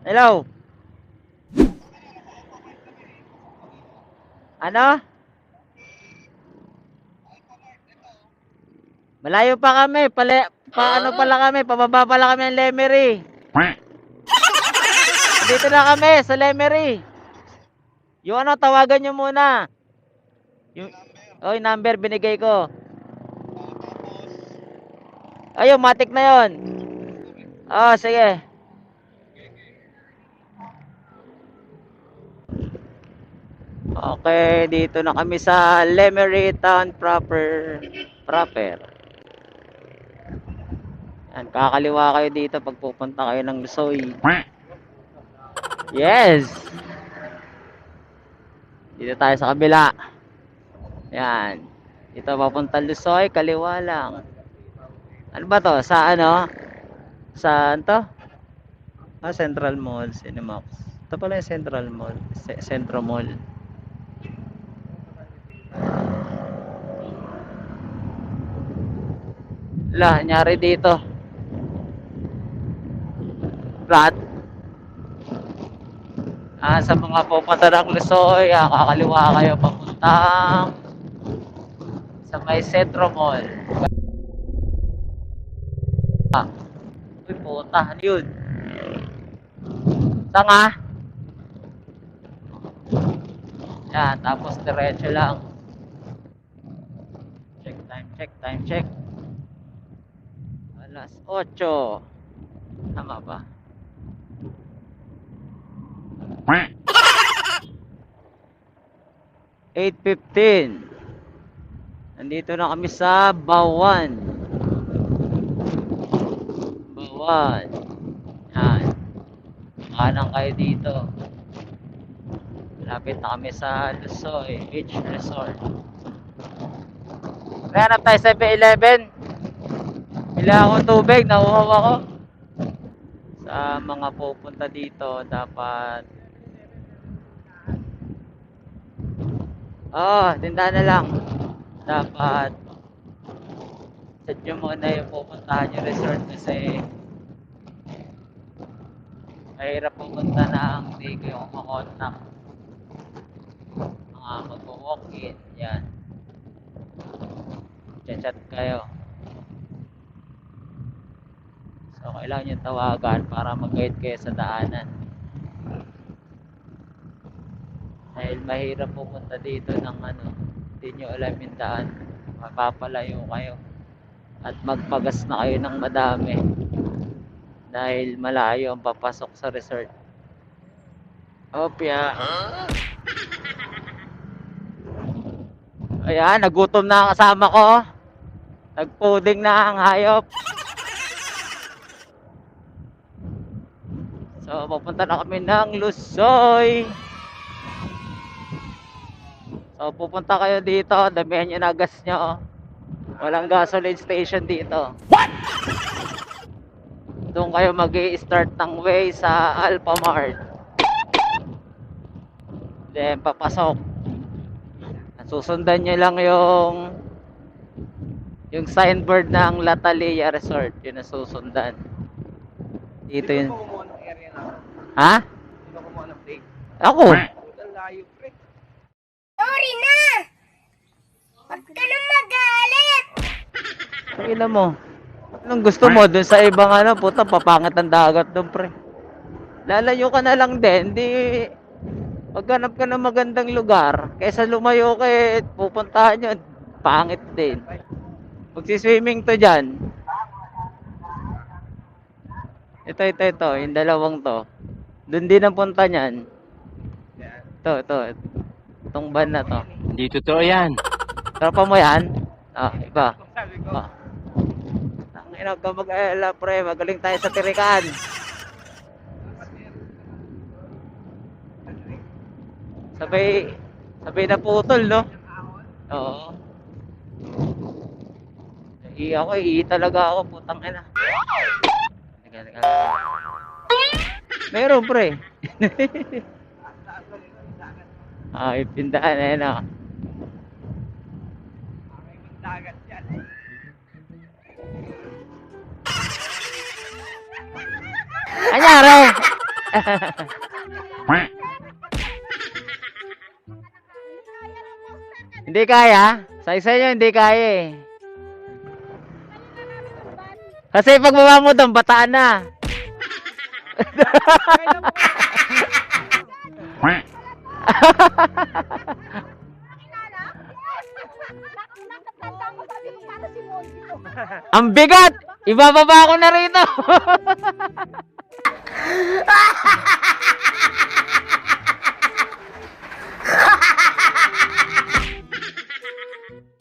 Hello? Ano? Malayo pa kami. Paano pala kami? Pababa pala kami ng Lemery. Dito na kami sa Lemery. Yung ano, tawagan nyo muna. Yung, yung number binigay ko. Ayun, matik na yon. Oh, sige. Okay, dito na kami sa Lemery Town proper. Proper. Yan, kakaliwa kayo dito pag pupunta kayo ng Lusoy. Yes! Dito tayo sa kabila. Yan. Dito papunta Lusoy, kaliwa lang. Ano ba to? Sa ano? Saan to? Central Mall, Cinemax. Ito pala yung Central Mall. Centro Mall. Wala, nangyari dito. Flat. Sa mga pupunta ng Lusoy, kakaliwa kayo papuntang sa may Centro Mall. Uy, puta, ano yun? Tanga. Yan, tapos diretso lang. Time check. Alas 8. Tama ba? 8:15. Nandito na kami sa Bawan. Bawan. Yan. Kanan kayo dito. Malapit na kami sa Lusoy Beach Resort. Hanap tayo sa 7-Eleven. Bila akong tubig, nauhaw ako. Sa mga pupunta dito, dapat tindahan na lang. Dapat set nyo muna yung pupuntahan yung resort kasi mahirap pupunta na hindi kayo makontak. Mga mag-walk-in, yan. Chat kayo. So, kailangan yung tawagan para mag-guide kayo sa daanan. Dahil mahirap pumunta dito ng hindi nyo alam yung daan. Mapapalayo kayo. At magpagas na kayo ng madami. Dahil malayo ang papasok sa resort. Opya. Ayan, nagutom na ang kasama ko. Nagpuding na ang hayop. So, pupunta na kami ng Lusoy. So, pupunta kayo dito. Damihan nyo na gas nyo. Walang gasoline station dito. What? Doon kayo mag-i-start ng way sa Alphamart. Then, papasok. Susundan nyo lang yung signboard ng Latalia Resort. Yun ang susundan. Dito yun. Ha? Ako. Sorry na! Huwag ka na magalit! Tingnan mo. Anong gusto mo dun sa ibang puta, papangit ang dagat doon, pre. Lalayo ka na lang din, di maghanap ka ng magandang lugar. Kaysa lumayo ka pupuntahan yun. Pangit din. Magsiswimming to dyan. Ito. Yung dalawang to. Doon din ang punta niyan. Ito. Itong van na to. Hindi totoo yan. Tropa mo yan? Iba. Tangina ka mag-alala, pre. Magaling tayo sa tirikan. Sabay na putol, no? Oo. Ako, talaga ako, putang ina. Teka. Meron, pre. Ipindahan na yan, dagat yan. Anyari? Hindi kaya? Sa isa nyo, hindi kaya eh. Kasi pagbaba mo doon, bataan na. Ang bigat! Ibababa ko na rito.